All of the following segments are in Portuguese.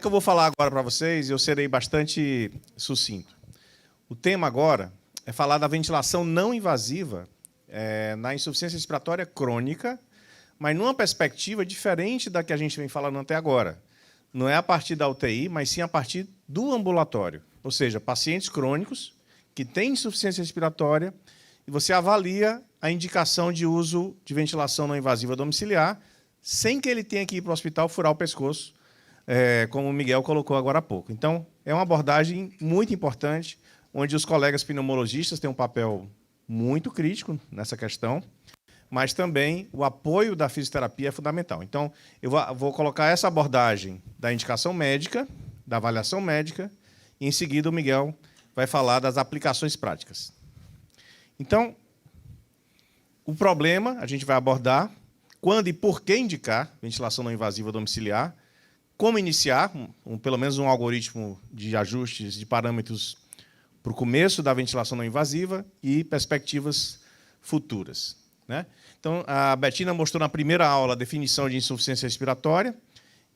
que eu vou falar agora para vocês? Eu serei bastante sucinto. O tema agora é falar da ventilação não invasiva na insuficiência respiratória crônica, mas numa perspectiva diferente da que a gente vem falando até agora. Não é a partir da UTI, mas sim a partir do ambulatório. Ou seja, pacientes crônicos que têm insuficiência respiratória e você avalia a indicação de uso de ventilação não invasiva domiciliar sem que ele tenha que ir para o hospital furar o pescoço, como o Miguel colocou agora há pouco. Então, é uma abordagem muito importante, onde os colegas pneumologistas têm um papel muito crítico nessa questão, mas também o apoio da fisioterapia é fundamental. Então, eu vou colocar essa abordagem da indicação médica, da avaliação médica, e, em seguida, o Miguel vai falar das aplicações práticas. Então, o problema a gente vai abordar, quando e por que indicar ventilação não invasiva domiciliar, como iniciar, pelo menos um algoritmo de ajustes de parâmetros para o começo da ventilação não invasiva e perspectivas futuras, né? Então, a Betina mostrou na primeira aula a definição de insuficiência respiratória.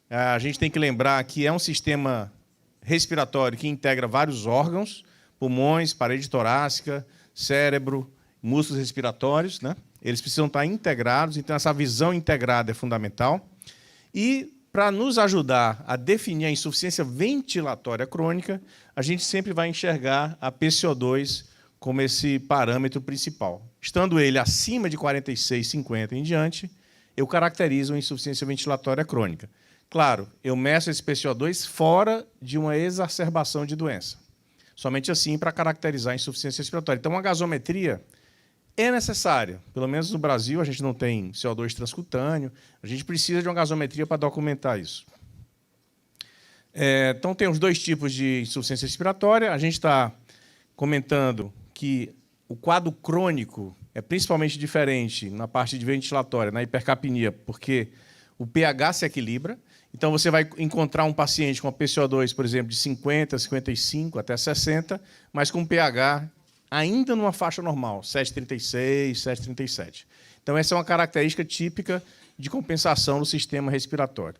A gente tem que lembrar que é um sistema respiratório que integra vários órgãos, pulmões, parede torácica, cérebro, músculos respiratórios, né? Eles precisam estar integrados, então essa visão integrada é fundamental. E, para nos ajudar a definir a insuficiência ventilatória crônica, a gente sempre vai enxergar a PCO2 como esse parâmetro principal. Estando ele acima de 46,50 em diante, eu caracterizo a insuficiência ventilatória crônica. Claro, eu meço esse PCO2 fora de uma exacerbação de doença. Somente assim para caracterizar a insuficiência respiratória. Então, a gasometria é necessária. Pelo menos no Brasil, a gente não tem CO2 transcutâneo, a gente precisa de uma gasometria para documentar isso. Então, tem os dois tipos de insuficiência respiratória. A gente está comentando que o quadro crônico é principalmente diferente na parte de ventilatória, na hipercapnia, porque o pH se equilibra. Então, você vai encontrar um paciente com a PCO2, por exemplo, de 50, 55 até 60, mas com pH ainda numa faixa normal, 7,36, 7,37. Então, essa é uma característica típica de compensação no sistema respiratório.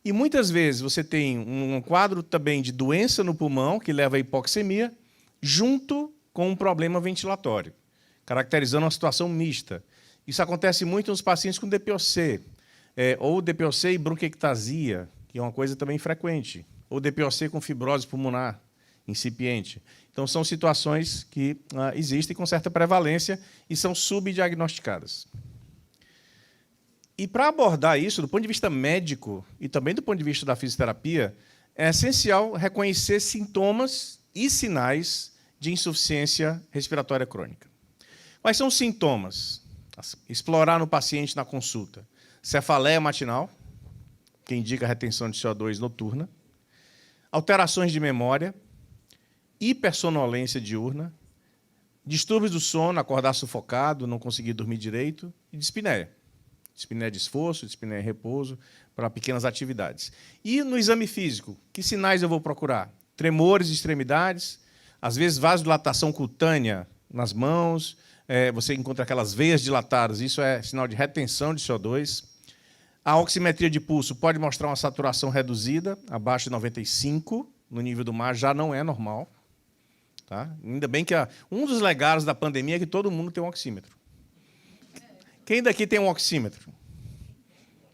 E, muitas vezes, você tem um quadro também de doença no pulmão, que leva à hipoxemia, junto com um problema ventilatório, caracterizando uma situação mista. Isso acontece muito nos pacientes com DPOC, ou DPOC e bronquiectasia, que é uma coisa também frequente, ou DPOC com fibrose pulmonar incipiente. Então, são situações que existem com certa prevalência e são subdiagnosticadas. E, para abordar isso, do ponto de vista médico e também do ponto de vista da fisioterapia, é essencial reconhecer sintomas e sinais de insuficiência respiratória crônica. Quais são os sintomas? Explorar no paciente na consulta. Cefaleia matinal, que indica retenção de CO2 noturna. Alterações de memória. Hipersonolência diurna. Distúrbios do sono, acordar sufocado, não conseguir dormir direito. E dispneia. Dispneia de esforço, dispneia em repouso, para pequenas atividades. E no exame físico, que sinais eu vou procurar? Tremores de extremidades, às vezes vasodilatação cutânea nas mãos, você encontra aquelas veias dilatadas, isso é sinal de retenção de CO2. A oximetria de pulso pode mostrar uma saturação reduzida, abaixo de 95, no nível do mar, já não é normal. Tá? Ainda bem que um dos legados da pandemia é que todo mundo tem um oxímetro. Quem daqui tem um oxímetro?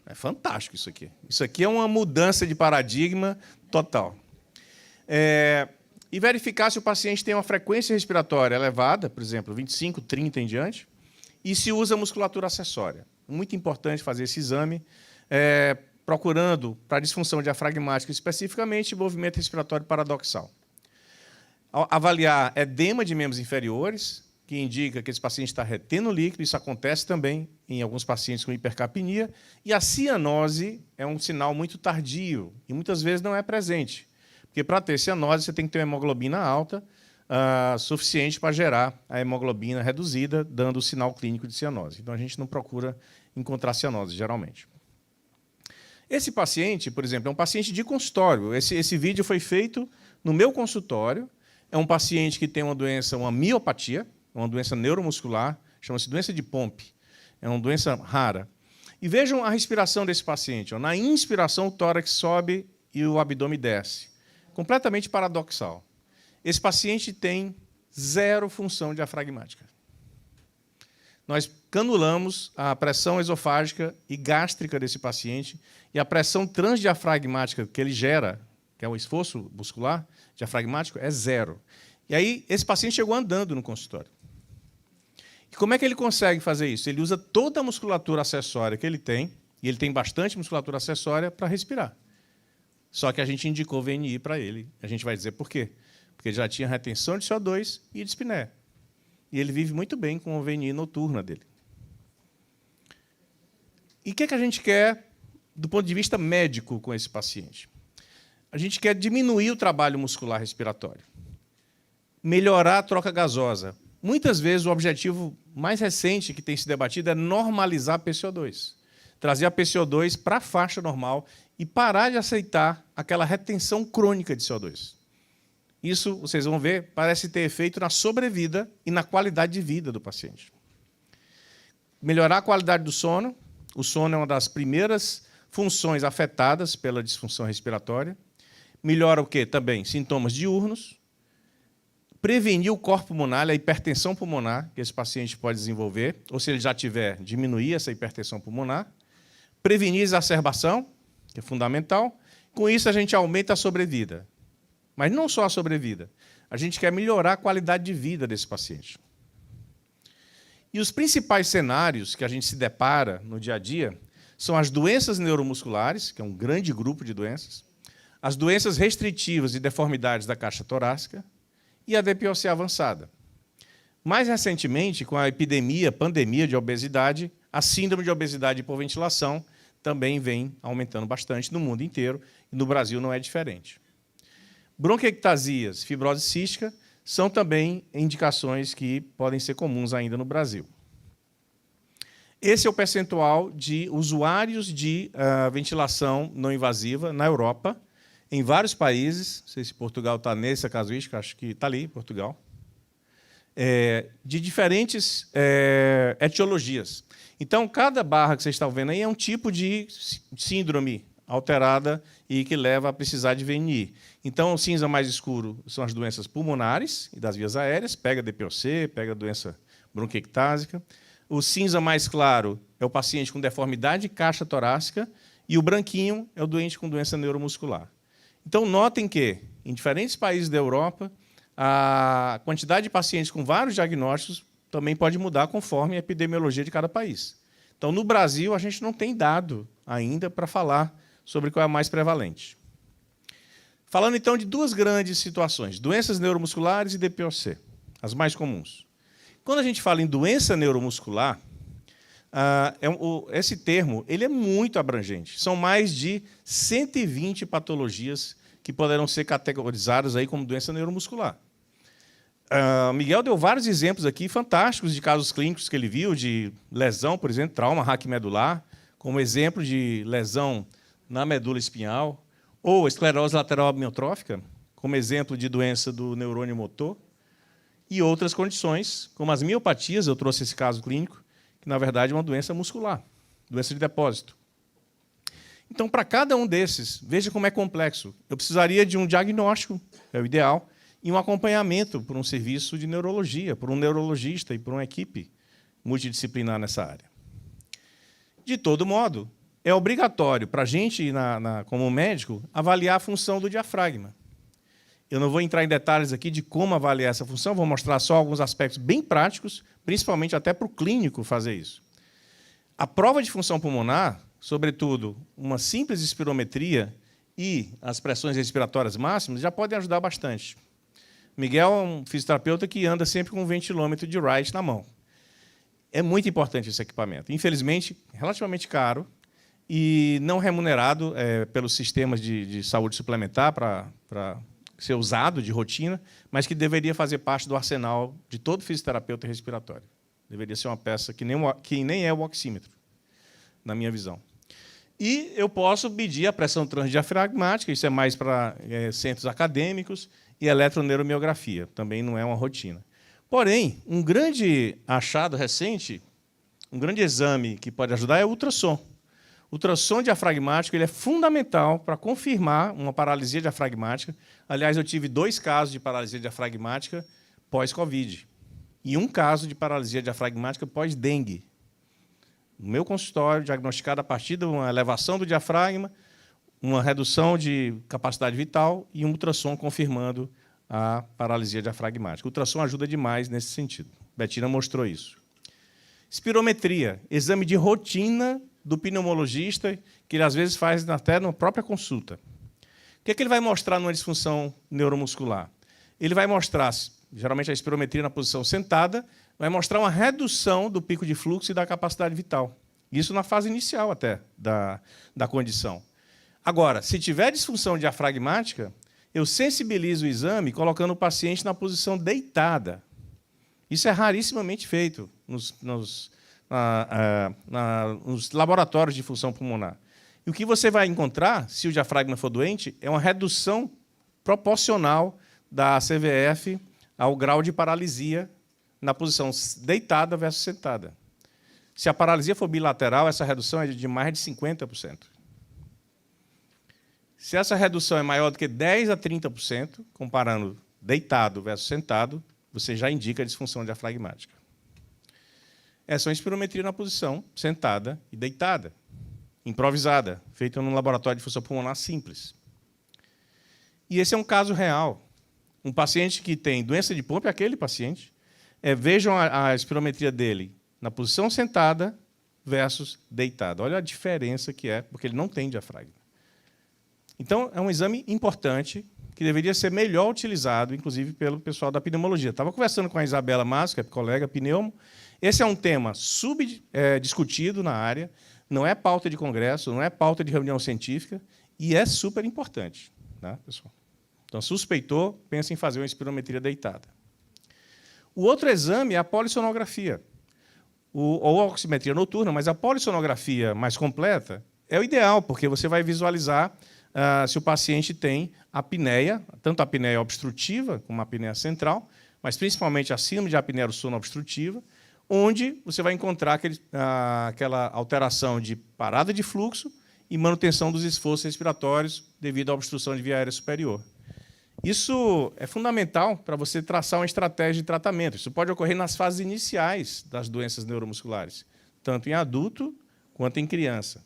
É fantástico isso aqui. Isso aqui é uma mudança de paradigma total. E verificar se o paciente tem uma frequência respiratória elevada, por exemplo, 25, 30 em diante, e se usa musculatura acessória. Muito importante fazer esse exame, procurando, para disfunção diafragmática especificamente, movimento respiratório paradoxal. Avaliar edema de membros inferiores, que indica que esse paciente está retendo líquido, isso acontece também em alguns pacientes com hipercapnia, e a cianose é um sinal muito tardio, e muitas vezes não é presente. Porque, para ter cianose, você tem que ter uma hemoglobina alta, suficiente para gerar a hemoglobina reduzida, dando o sinal clínico de cianose. Então, a gente não procura encontrar cianose, geralmente. Esse paciente, por exemplo, é um paciente de consultório. Esse vídeo foi feito no meu consultório. É um paciente que tem uma doença, uma miopatia, uma doença neuromuscular, chama-se doença de Pompe. É uma doença rara. E vejam a respiração desse paciente. Na inspiração, o tórax sobe e o abdômen desce. Completamente paradoxal. Esse paciente tem zero função diafragmática. Nós canulamos a pressão esofágica e gástrica desse paciente e a pressão transdiafragmática que ele gera, que é o esforço muscular diafragmático, é zero. E aí, esse paciente chegou andando no consultório. E como é que ele consegue fazer isso? Ele usa toda a musculatura acessória que ele tem, e ele tem bastante musculatura acessória para respirar. Só que a gente indicou VNI para ele. A gente vai dizer por quê. Porque ele já tinha retenção de CO2 e dispneia. E ele vive muito bem com a VNI noturna dele. E o que a gente quer do ponto de vista médico com esse paciente? A gente quer diminuir o trabalho muscular respiratório, melhorar a troca gasosa. Muitas vezes o objetivo mais recente que tem se debatido é normalizar a PCO2, trazer a PCO2 para a faixa normal e parar de aceitar aquela retenção crônica de CO2. Isso, vocês vão ver, parece ter efeito na sobrevida e na qualidade de vida do paciente. Melhorar a qualidade do sono. O sono é uma das primeiras funções afetadas pela disfunção respiratória. Melhora o quê? Também sintomas diurnos. Prevenir o corpo pulmonar, a hipertensão pulmonar que esse paciente pode desenvolver, ou se ele já tiver, diminuir essa hipertensão pulmonar. Prevenir a exacerbação, que é fundamental. Com isso, a gente aumenta a sobrevida. Mas não só a sobrevida. A gente quer melhorar a qualidade de vida desse paciente. E os principais cenários que a gente se depara no dia a dia são as doenças neuromusculares, que é um grande grupo de doenças, as doenças restritivas e deformidades da caixa torácica e a DPOC avançada. Mais recentemente, com a pandemia de obesidade, a síndrome de obesidade e hipoventilação também vem aumentando bastante no mundo inteiro, e no Brasil não é diferente. Bronquiectasias, fibrose cística, são também indicações que podem ser comuns ainda no Brasil. Esse é o percentual de usuários de ventilação não invasiva na Europa, em vários países. Não sei se Portugal está nessa casuística, acho que está ali, Portugal. De diferentes etiologias. Então, cada barra que vocês estão vendo aí é um tipo de síndrome alterada e que leva a precisar de VNI. Então, o cinza mais escuro são as doenças pulmonares e das vias aéreas, pega DPOC, pega doença bronquiectásica. O cinza mais claro é o paciente com deformidade de caixa torácica e o branquinho é o doente com doença neuromuscular. Então, notem que, em diferentes países da Europa, a quantidade de pacientes com vários diagnósticos também pode mudar conforme a epidemiologia de cada país. Então, no Brasil, a gente não tem dado ainda para falar sobre qual é a mais prevalente. Falando, então, de duas grandes situações, doenças neuromusculares e DPOC, as mais comuns. Quando a gente fala em doença neuromuscular, esse termo ele é muito abrangente. São mais de 120 patologias que poderão ser categorizadas aí como doença neuromuscular. Miguel deu vários exemplos aqui fantásticos de casos clínicos que ele viu, de lesão, por exemplo, trauma raquimedular, como exemplo de lesão na medula espinhal, ou esclerose lateral amiotrófica, como exemplo de doença do neurônio motor, e outras condições, como as miopatias, eu trouxe esse caso clínico, que, na verdade, é uma doença muscular, doença de depósito. Então, para cada um desses, veja como é complexo. Eu precisaria de um diagnóstico, é o ideal, e um acompanhamento por um serviço de neurologia, por um neurologista e por uma equipe multidisciplinar nessa área. De todo modo, é obrigatório para a gente, como médico, avaliar a função do diafragma. Eu não vou entrar em detalhes aqui de como avaliar essa função, vou mostrar só alguns aspectos bem práticos, principalmente até para o clínico fazer isso. A prova de função pulmonar, sobretudo uma simples espirometria e as pressões respiratórias máximas, já podem ajudar bastante. Miguel é um fisioterapeuta que anda sempre com um ventilômetro de Wright na mão. É muito importante esse equipamento. Infelizmente, relativamente caro e não remunerado pelos sistemas de saúde suplementar para ser usado de rotina, mas que deveria fazer parte do arsenal de todo fisioterapeuta respiratório. Deveria ser uma peça que nem é o oxímetro, na minha visão. E eu posso medir a pressão transdiafragmática, isso é mais para centros acadêmicos, e eletroneuromiografia, também não é uma rotina. Porém, um grande achado recente, um grande exame que pode ajudar é o ultrassom. O ultrassom diafragmático ele é fundamental para confirmar uma paralisia diafragmática. Aliás, eu tive 2 casos de paralisia diafragmática pós-Covid e 1 caso de paralisia diafragmática pós-dengue. No meu consultório, diagnosticado a partir de uma elevação do diafragma, uma redução de capacidade vital e um ultrassom confirmando a paralisia diafragmática. O ultrassom ajuda demais nesse sentido. Bettina mostrou isso. Espirometria, exame de rotina do pneumologista, que ele às vezes faz até na própria consulta. O que é que ele vai mostrar numa disfunção neuromuscular? Ele vai mostrar, geralmente a espirometria na posição sentada, vai mostrar uma redução do pico de fluxo e da capacidade vital. Isso na fase inicial até da condição. Agora, se tiver disfunção diafragmática, eu sensibilizo o exame colocando o paciente na posição deitada. Isso é rarissimamente feito nos laboratórios de função pulmonar. E o que você vai encontrar, se o diafragma for doente, é uma redução proporcional da CVF ao grau de paralisia na posição deitada versus sentada. Se a paralisia for bilateral, essa redução é de mais de 50%. Se essa redução é maior do que 10% a 30%, comparando deitado versus sentado, você já indica a disfunção diafragmática. Essa é uma espirometria na posição sentada e deitada, improvisada, feita num laboratório de função pulmonar simples. E esse é um caso real. Um paciente que tem doença de Pompe, aquele paciente, vejam a espirometria dele na posição sentada versus deitada. Olha a diferença que é, porque ele não tem diafragma. Então, é um exame importante, que deveria ser melhor utilizado, inclusive pelo pessoal da pneumologia. Estava conversando com a Isabela Massa, que é colega pneumo. Esse é um tema discutido na área, não é pauta de congresso, não é pauta de reunião científica, e é super importante, tá, pessoal? Então, suspeitou, pensa em fazer uma espirometria deitada. O outro exame é a polissonografia, ou a oximetria noturna, mas a polissonografia mais completa é o ideal, porque você vai visualizar se o paciente tem apneia, tanto a apneia obstrutiva como a apneia central, mas principalmente a síndrome de apneia do sono obstrutiva, onde você vai encontrar aquela alteração de parada de fluxo e manutenção dos esforços respiratórios devido à obstrução de via aérea superior. Isso é fundamental para você traçar uma estratégia de tratamento. Isso pode ocorrer nas fases iniciais das doenças neuromusculares, tanto em adulto quanto em criança.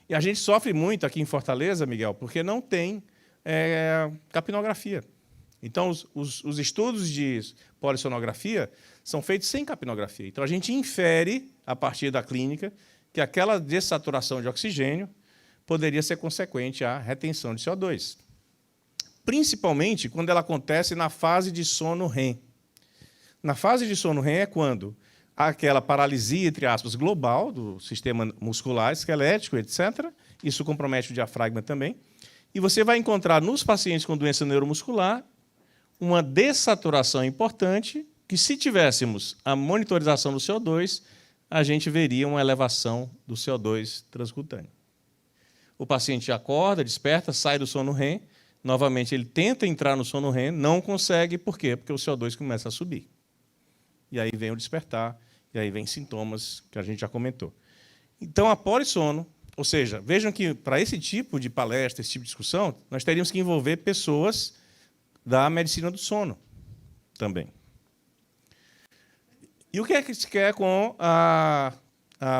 E a gente sofre muito aqui em Fortaleza, Miguel, porque não tem capnografia. Então, os estudos de polissonografia são feitos sem capnografia. Então, a gente infere, a partir da clínica, que aquela dessaturação de oxigênio poderia ser consequente à retenção de CO2. Principalmente quando ela acontece na fase de sono REM. Na fase de sono REM é quando aquela paralisia, entre aspas, global do sistema muscular, esquelético, etc. Isso compromete o diafragma também. E você vai encontrar nos pacientes com doença neuromuscular uma dessaturação importante que, se tivéssemos a monitorização do CO2, a gente veria uma elevação do CO2 transcutâneo. O paciente acorda, desperta, sai do sono REM, novamente ele tenta entrar no sono REM, não consegue, por quê? Porque o CO2 começa a subir. E aí vem o despertar, e aí vem sintomas que a gente já comentou. Então, a polissono, ou seja, vejam que para esse tipo de palestra, esse tipo de discussão, nós teríamos que envolver pessoas da medicina do sono também. E o que é que se quer com a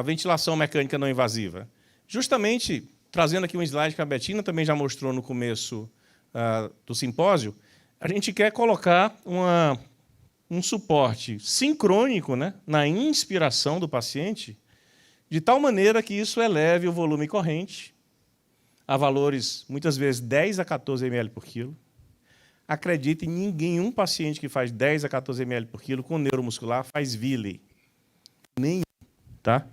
ventilação mecânica não invasiva? Justamente, trazendo aqui um slide que a Bettina também já mostrou no começo do simpósio, a gente quer colocar um suporte sincrônico, né, na inspiração do paciente, de tal maneira que isso eleve o volume corrente a valores, muitas vezes, 10 a 14 ml por quilo. Acreditem, nenhum paciente que faz 10 a 14 ml por quilo com neuromuscular faz Ville. Nenhum. Tá?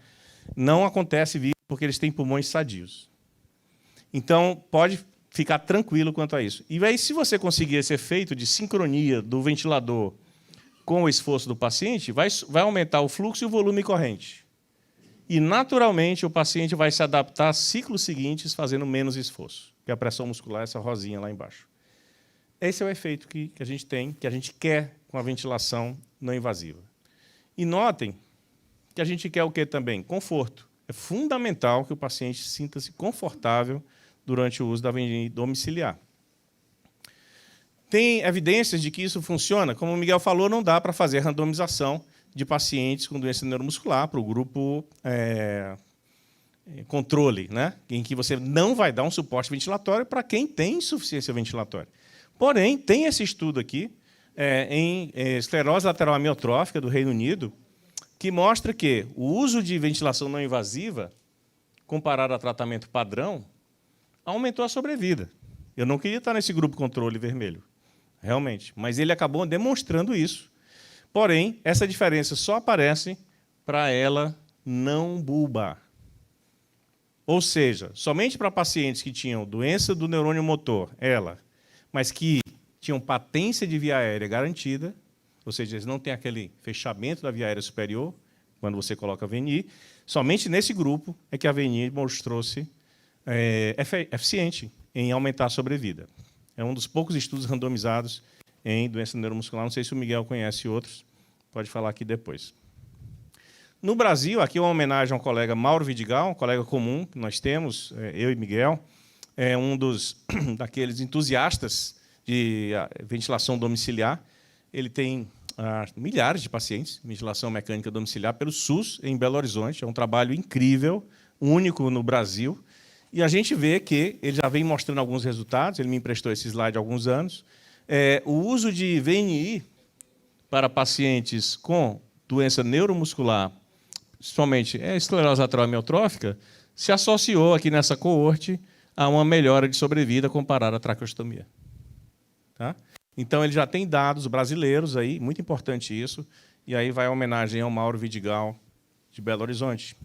Não acontece Ville porque eles têm pulmões sadios. Então, pode ficar tranquilo quanto a isso. E aí, se você conseguir esse efeito de sincronia do ventilador com o esforço do paciente, vai aumentar o fluxo e o volume corrente. E, naturalmente, o paciente vai se adaptar a ciclos seguintes fazendo menos esforço, que a pressão muscular é essa rosinha lá embaixo. Esse é o efeito que a gente tem, que a gente quer com a ventilação não invasiva. E notem que a gente quer o quê também? Conforto. É fundamental que o paciente sinta-se confortável durante o uso da VNI domiciliar. Tem evidências de que isso funciona. Como o Miguel falou, não dá para fazer randomização de pacientes com doença neuromuscular para o grupo controle, né? Em que você não vai dar um suporte ventilatório para quem tem insuficiência ventilatória. Porém, tem esse estudo aqui, em esclerose lateral amiotrófica do Reino Unido, que mostra que o uso de ventilação não invasiva, comparado a tratamento padrão, aumentou a sobrevida. Eu não queria estar nesse grupo controle vermelho, realmente, mas ele acabou demonstrando isso. Porém, essa diferença só aparece para ela não bulbar. Ou seja, somente para pacientes que tinham doença do neurônio motor, mas que tinham patência de via aérea garantida, ou seja, eles não têm aquele fechamento da via aérea superior, quando você coloca a VNI, somente nesse grupo é que a VNI mostrou-se eficiente em aumentar a sobrevida. É um dos poucos estudos randomizados em doença neuromuscular. Não sei se o Miguel conhece outros, pode falar aqui depois. No Brasil, aqui uma homenagem a um colega, Mauro Vidigal, um colega comum que nós temos, eu e Miguel, é um daqueles entusiastas de ventilação domiciliar. Ele tem milhares de pacientes em ventilação mecânica domiciliar pelo SUS, em Belo Horizonte. É um trabalho incrível, único no Brasil. E a gente vê que ele já vem mostrando alguns resultados, ele me emprestou esse slide há alguns anos. O uso de VNI para pacientes com doença neuromuscular, principalmente esclerose lateral amiotrófica, se associou aqui nessa coorte a uma melhora de sobrevida comparada à traqueostomia. Tá? Então, ele já tem dados brasileiros, aí, muito importante isso, e aí vai a homenagem ao Mauro Vidigal, de Belo Horizonte,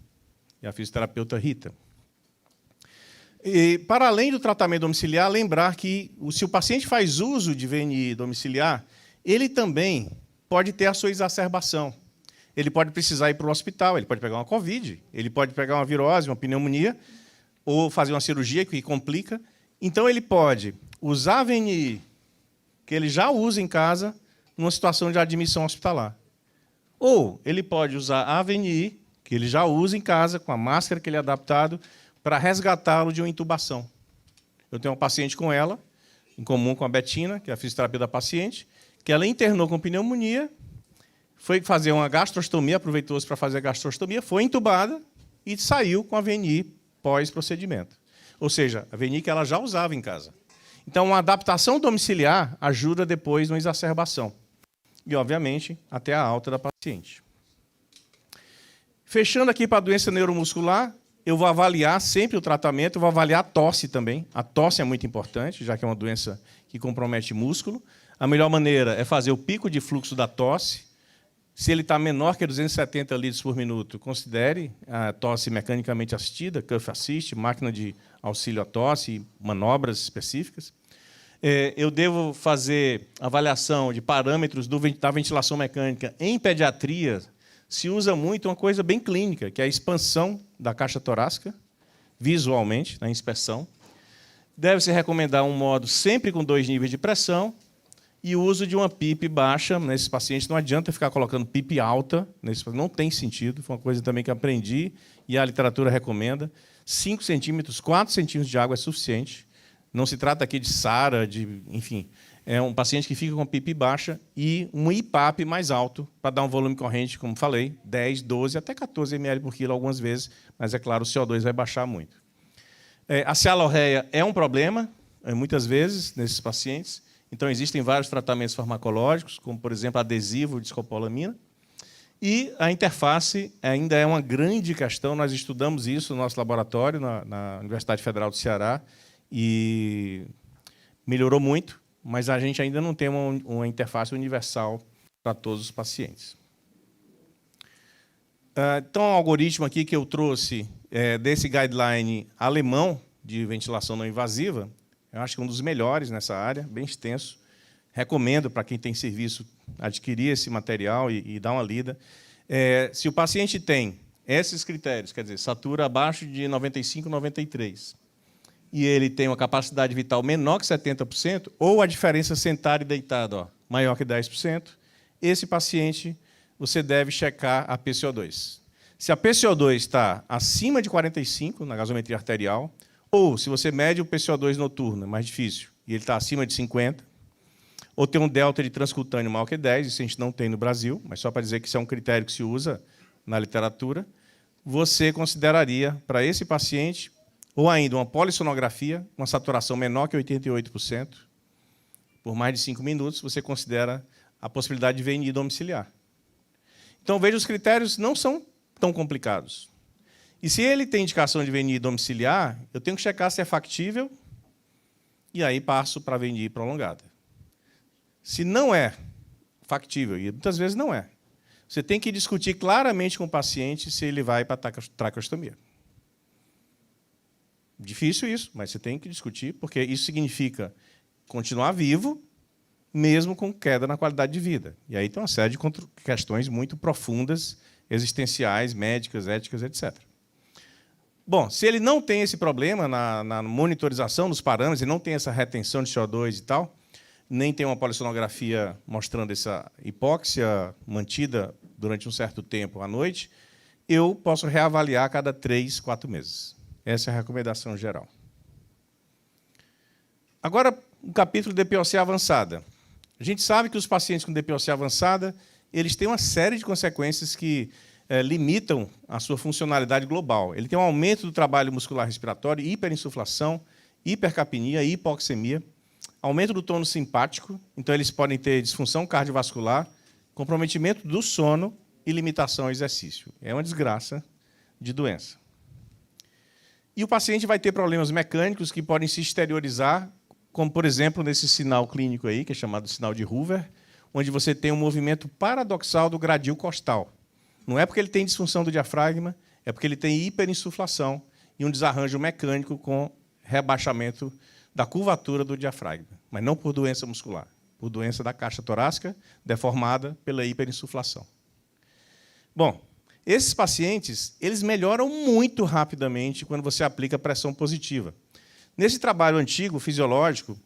e a fisioterapeuta Rita. E, para além do tratamento domiciliar, lembrar que, se o paciente faz uso de VNI domiciliar, ele também pode ter a sua exacerbação. Ele pode precisar ir para o hospital, ele pode pegar uma COVID, ele pode pegar uma virose, uma pneumonia, ou fazer uma cirurgia que complica. Então, ele pode usar a VNI, que ele já usa em casa, numa situação de admissão hospitalar. Ou ele pode usar a VNI, que ele já usa em casa, com a máscara que ele é adaptado, para resgatá-lo de uma intubação. Eu tenho uma paciente com ela, em comum com a Betina, que é a fisioterapia da paciente, que ela internou com pneumonia, foi fazer uma gastrostomia, aproveitou-se para fazer a gastrostomia, foi intubada e saiu com a VNI pós-procedimento. Ou seja, a VNI que ela já usava em casa. Então, uma adaptação domiciliar ajuda depois na exacerbação. E, obviamente, até a alta da paciente. Fechando aqui para a doença neuromuscular, eu vou avaliar sempre o tratamento, eu vou avaliar a tosse também. A tosse é muito importante, já que é uma doença que compromete músculo. A melhor maneira é fazer o pico de fluxo da tosse. Se ele está menor que 270 litros por minuto, considere a tosse mecanicamente assistida, Cuff Assist, máquina de auxílio à tosse, manobras específicas. Eu devo fazer avaliação de parâmetros da ventilação mecânica em pediatria. Se usa muito uma coisa bem clínica, que é a expansão da caixa torácica, visualmente, na inspeção. Deve-se recomendar um modo sempre com 2 níveis de pressão e o uso de uma PIP baixa nesses pacientes. Não adianta ficar colocando PIP alta, não tem sentido. Foi uma coisa também que aprendi e a literatura recomenda. 5 centímetros, 4 centímetros de água é suficiente. Não se trata aqui de SARA, enfim. É um paciente que fica com PIP baixa e um IPAP mais alto, para dar um volume corrente, como falei, 10, 12, até 14 ml por quilo algumas vezes, mas, é claro, o CO2 vai baixar muito. A cialorreia é um problema, muitas vezes, nesses pacientes. Então, existem vários tratamentos farmacológicos, como, por exemplo, adesivo de escopolamina. E a interface ainda é uma grande questão. Nós estudamos isso no nosso laboratório, na Universidade Federal do Ceará, e melhorou muito, mas a gente ainda não tem uma interface universal para todos os pacientes. Então, o algoritmo aqui que eu trouxe desse guideline alemão de ventilação não invasiva, eu acho que é um dos melhores nessa área, bem extenso. Recomendo para quem tem serviço adquirir esse material e dar uma lida. Se o paciente tem esses critérios, quer dizer, satura abaixo de 95, 93, e ele tem uma capacidade vital menor que 70%, ou a diferença sentado e deitado maior que 10%, esse paciente você deve checar a PCO2. Se a PCO2 está acima de 45 na gasometria arterial, ou se você mede o PCO2 noturno, é mais difícil, e ele está acima de 50, ou tem um delta de transcutâneo maior que 10, isso a gente não tem no Brasil, mas só para dizer que isso é um critério que se usa na literatura, você consideraria, para esse paciente, ou ainda uma polissonografia, uma saturação menor que 88%, por mais de 5 minutos, você considera a possibilidade de VNI domiciliar. Então, veja, os critérios não são tão complicados. E se ele tem indicação de VNI domiciliar, eu tenho que checar se é factível, e aí passo para a VNI prolongada. Se não é factível, e muitas vezes não é, você tem que discutir claramente com o paciente se ele vai para a traqueostomia. Difícil isso, mas você tem que discutir, porque isso significa continuar vivo, mesmo com queda na qualidade de vida. E aí tem uma série de questões muito profundas, existenciais, médicas, éticas, etc. Bom, se ele não tem esse problema na monitorização dos parâmetros, ele não tem essa retenção de CO2 e tal, nem tem uma polissonografia mostrando essa hipóxia mantida durante um certo tempo à noite, eu posso reavaliar a cada 3, 4 meses. Essa é a recomendação geral. Agora, o capítulo de DPOC avançada. A gente sabe que os pacientes com DPOC avançada, eles têm uma série de consequências que limitam a sua funcionalidade global. Ele tem um aumento do trabalho muscular respiratório, hiperinsuflação, hipercapnia, hipoxemia, aumento do tônus simpático, então eles podem ter disfunção cardiovascular, comprometimento do sono e limitação ao exercício. É uma desgraça de doença. E o paciente vai ter problemas mecânicos que podem se exteriorizar, como, por exemplo, nesse sinal clínico aí, que é chamado sinal de Hoover, onde você tem um movimento paradoxal do gradil costal. Não é porque ele tem disfunção do diafragma, é porque ele tem hiperinsuflação e um desarranjo mecânico com rebaixamento da curvatura do diafragma, mas não por doença muscular, por doença da caixa torácica deformada pela hiperinsuflação. Bom, esses pacientes, eles melhoram muito rapidamente quando você aplica pressão positiva. Nesse trabalho antigo, fisiológico,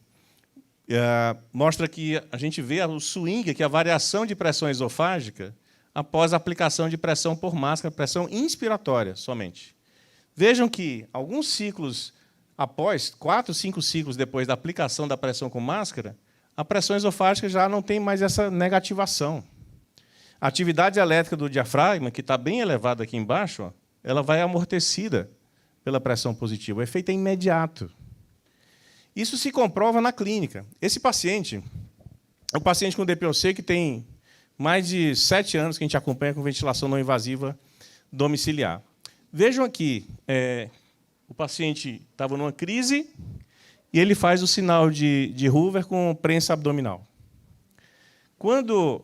mostra que a gente vê o swing, que é a variação de pressão esofágica, após a aplicação de pressão por máscara, pressão inspiratória somente. Vejam que alguns ciclos após, 4, 5 ciclos depois da aplicação da pressão com máscara, a pressão esofágica já não tem mais essa negativação. A atividade elétrica do diafragma, que está bem elevada aqui embaixo, ó, ela vai amortecida pela pressão positiva. O efeito é imediato. Isso se comprova na clínica. Esse paciente é um paciente com DPOC que tem mais de 7 anos que a gente acompanha com ventilação não invasiva domiciliar. Vejam aqui, o paciente estava numa crise e ele faz o sinal de Hoover com prensa abdominal. Quando...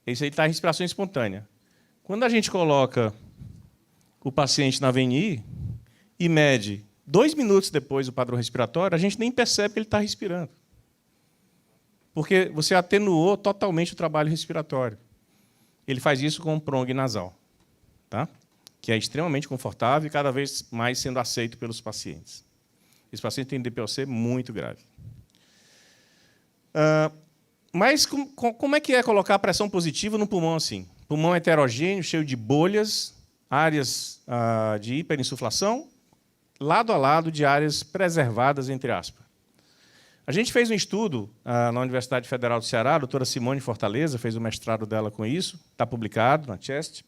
Esse aí está em respiração espontânea. Quando a gente coloca o paciente na VNI e mede 2 minutos depois o padrão respiratório, a gente nem percebe que ele está respirando. Porque você atenuou totalmente o trabalho respiratório. Ele faz isso com um prong nasal, tá? Que é extremamente confortável e cada vez mais sendo aceito pelos pacientes. Esse paciente tem DPOC muito grave. Mas como é que é colocar pressão positiva no pulmão assim? Pulmão heterogêneo, cheio de bolhas, áreas de hiperinsuflação, lado a lado de áreas preservadas, entre aspas. A gente fez um estudo na Universidade Federal do Ceará, a doutora Simone Fortaleza fez o mestrado dela com isso, está publicado na CHEST,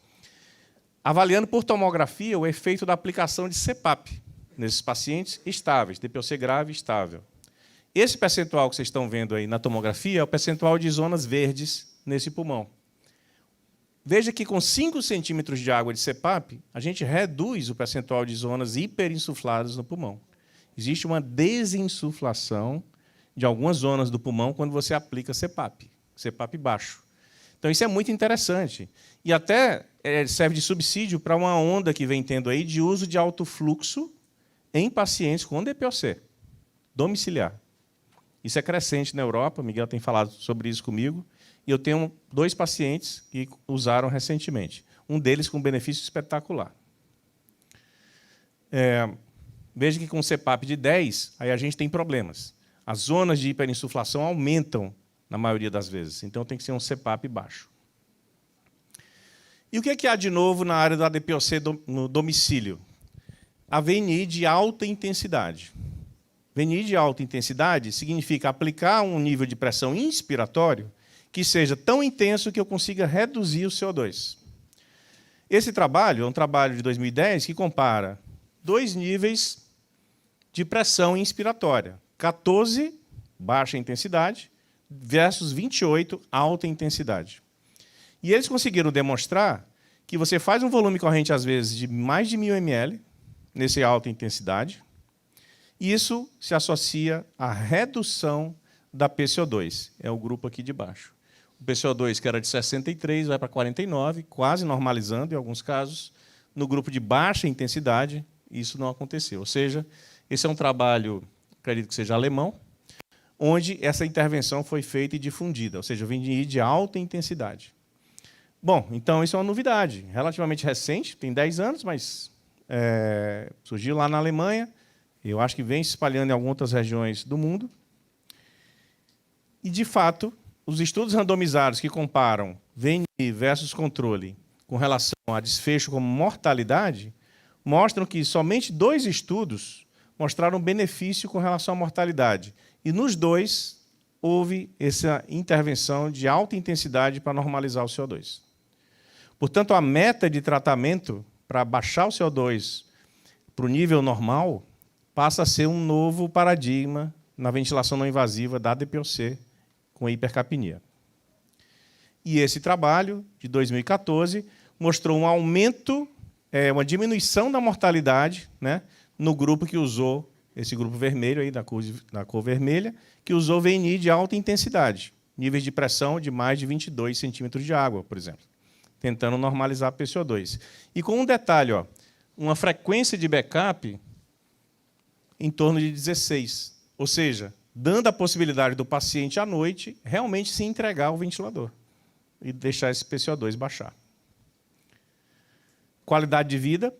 avaliando por tomografia o efeito da aplicação de CPAP nesses pacientes estáveis, DPOC grave estável. Esse percentual que vocês estão vendo aí na tomografia é o percentual de zonas verdes nesse pulmão. Veja que com 5 centímetros de água de CPAP, a gente reduz o percentual de zonas hiperinsufladas no pulmão. Existe uma desinsuflação de algumas zonas do pulmão quando você aplica CPAP, CPAP baixo. Então, isso é muito interessante. E até serve de subsídio para uma onda que vem tendo aí de uso de alto fluxo em pacientes com DPOC, domiciliar. Isso é crescente na Europa, o Miguel tem falado sobre isso comigo, e eu tenho 2 pacientes que usaram recentemente, um deles com benefício espetacular. Veja que com CPAP de 10, aí a gente tem problemas. As zonas de hiperinsuflação aumentam na maioria das vezes, então tem que ser um CPAP baixo. E o que é que há de novo na área da DPOC no domicílio? A VNI de alta intensidade. VNI de alta intensidade significa aplicar um nível de pressão inspiratório que seja tão intenso que eu consiga reduzir o CO2. Esse trabalho é um trabalho de 2010 que compara 2 níveis de pressão inspiratória. 14, baixa intensidade, versus 28, alta intensidade. E eles conseguiram demonstrar que você faz um volume corrente, às vezes, de mais de 1000 ml, nessa alta intensidade, e isso se associa à redução da PCO2. É o grupo aqui de baixo. O PCO2, que era de 63, vai para 49, quase normalizando em alguns casos. No grupo de baixa intensidade, isso não aconteceu. Ou seja, esse é um trabalho, acredito que seja alemão, onde essa intervenção foi feita e difundida, ou seja, o VNI de alta intensidade. Bom, então isso é uma novidade, relativamente recente, tem 10 anos, mas surgiu lá na Alemanha, eu acho que vem se espalhando em algumas outras regiões do mundo. E, de fato, os estudos randomizados que comparam VNI versus controle com relação a desfecho como mortalidade mostram que somente 2 estudos mostraram benefício com relação à mortalidade. E nos 2 houve essa intervenção de alta intensidade para normalizar o CO2. Portanto, a meta de tratamento para baixar o CO2 para o nível normal passa a ser um novo paradigma na ventilação não invasiva da DPOC com hipercapnia. E esse trabalho, de 2014, mostrou um aumento, uma diminuição da mortalidade, né, no grupo que usou, esse grupo vermelho, aí, da cor vermelha, que usou VNI de alta intensidade, níveis de pressão de mais de 22 centímetros de água, por exemplo, tentando normalizar a PCO2. E com um detalhe, ó, uma frequência de backup em torno de 16, ou seja, dando a possibilidade do paciente, à noite, realmente se entregar ao ventilador e deixar esse PCO2 baixar. Qualidade de vida,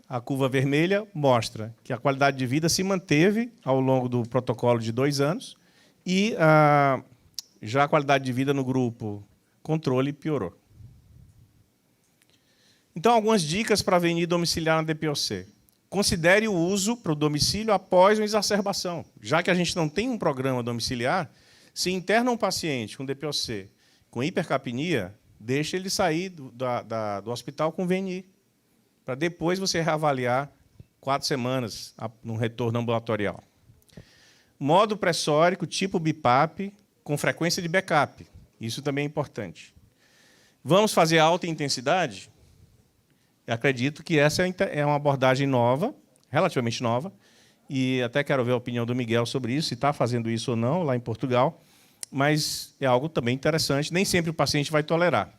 a curva vermelha mostra que a qualidade de vida se manteve ao longo do protocolo de 2 anos e já a qualidade de vida no grupo controle piorou. Então, algumas dicas para a VNI domiciliar na DPOC. Considere o uso para o domicílio após uma exacerbação. Já que a gente não tem um programa domiciliar, se interna um paciente com DPOC com hipercapnia, deixa ele sair do hospital com VNI, para depois você reavaliar 4 semanas no retorno ambulatorial. Modo pressórico, tipo BIPAP, com frequência de backup. Isso também é importante. Vamos fazer alta intensidade? Eu acredito que essa é uma abordagem nova, relativamente nova, e até quero ver a opinião do Miguel sobre isso, se está fazendo isso ou não, lá em Portugal, mas é algo também interessante, nem sempre o paciente vai tolerar.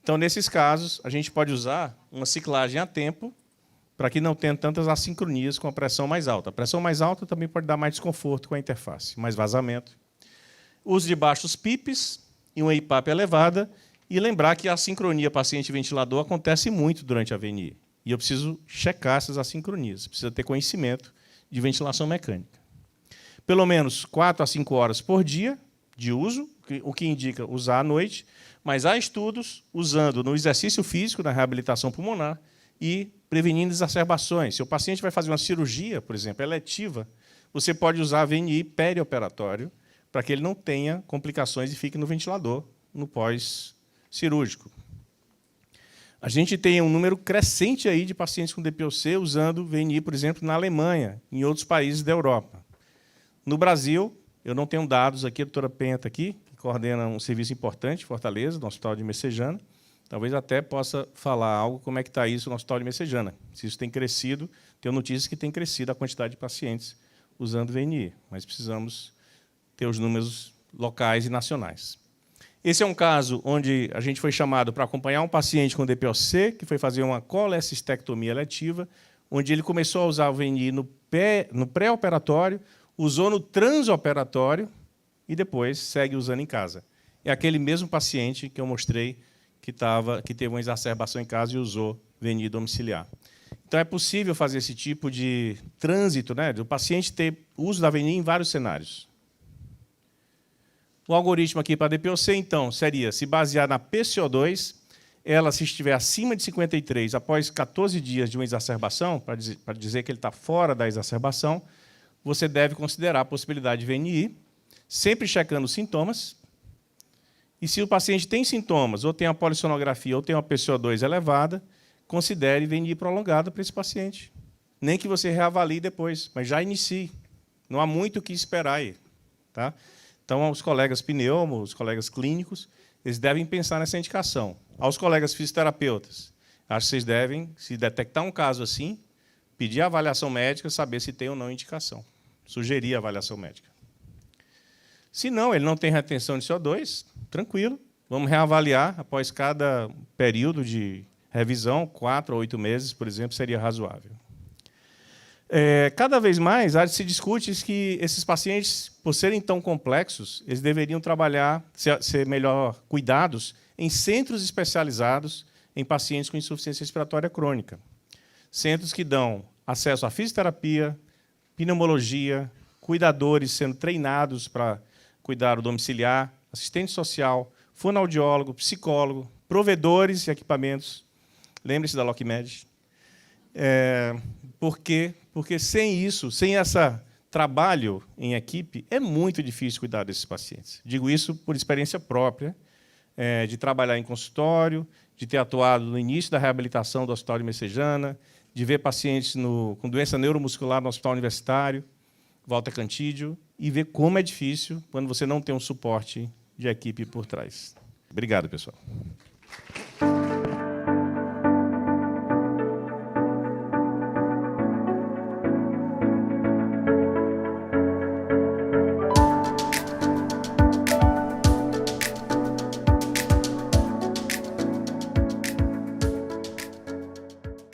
Então, nesses casos, a gente pode usar uma ciclagem a tempo, para que não tenha tantas assincronias com a pressão mais alta. A pressão mais alta também pode dar mais desconforto com a interface, mais vazamento. Uso de baixos PIPs e uma IPAP elevada, e lembrar que a assincronia paciente-ventilador acontece muito durante a VNI. E eu preciso checar essas assincronias, precisa ter conhecimento de ventilação mecânica. Pelo menos 4 a 5 horas por dia de uso, o que indica usar à noite, mas há estudos usando no exercício físico, na reabilitação pulmonar, e prevenindo exacerbações. Se o paciente vai fazer uma cirurgia, por exemplo, eletiva, você pode usar a VNI perioperatório para que ele não tenha complicações e fique no ventilador no pós-cirúrgico. A gente tem um número crescente aí de pacientes com DPOC usando VNI, por exemplo, na Alemanha, em outros países da Europa. No Brasil, eu não tenho dados aqui, a doutora Penha está aqui, que coordena um serviço importante em Fortaleza, no Hospital de Messejana. Talvez até possa falar algo como é que está isso no Hospital de Messejana. Se isso tem crescido, tenho notícias que tem crescido a quantidade de pacientes usando VNI, mas precisamos ter os números locais e nacionais. Esse é um caso onde a gente foi chamado para acompanhar um paciente com DPOC, que foi fazer uma colecistectomia eletiva, onde ele começou a usar o VNI no pré-operatório, usou no transoperatório e depois segue usando em casa. É aquele mesmo paciente que eu mostrei que teve uma exacerbação em casa e usou VNI domiciliar. Então, é possível fazer esse tipo de trânsito, né, do paciente ter uso da VNI em vários cenários. O algoritmo aqui para a DPOC, então, seria se basear na PCO2, ela, se estiver acima de 53, após 14 dias de uma exacerbação, para dizer que ele está fora da exacerbação, você deve considerar a possibilidade de VNI, sempre checando os sintomas. E se o paciente tem sintomas, ou tem a polissonografia, ou tem uma PCO2 elevada, considere VNI prolongada para esse paciente. Nem que você reavalie depois, mas já inicie. Não há muito o que esperar aí. Tá? Então, os colegas pneumos, os colegas clínicos, eles devem pensar nessa indicação. Aos colegas fisioterapeutas, acho que vocês devem, se detectar um caso assim, pedir a avaliação médica, saber se tem ou não indicação. Sugerir a avaliação médica. Se não, ele não tem retenção de CO2, tranquilo, vamos reavaliar após cada período de revisão, 4 ou 8 meses, por exemplo, seria razoável. Cada vez mais se discute que esses pacientes, por serem tão complexos, eles deveriam trabalhar, ser melhor cuidados em centros especializados em pacientes com insuficiência respiratória crônica. Centros que dão acesso à fisioterapia, pneumologia, cuidadores sendo treinados para cuidar do domiciliar, assistente social, fonoaudiólogo, psicólogo, provedores e equipamentos. Lembre-se da LocMed. Por quê? Porque sem isso, sem esse trabalho em equipe, é muito difícil cuidar desses pacientes. Digo isso por experiência própria, de trabalhar em consultório, de ter atuado no início da reabilitação do Hospital de Messejana, de ver pacientes com doença neuromuscular no Hospital Universitário, Walter Cantídio, e ver como é difícil quando você não tem um suporte de equipe por trás. Obrigado, pessoal.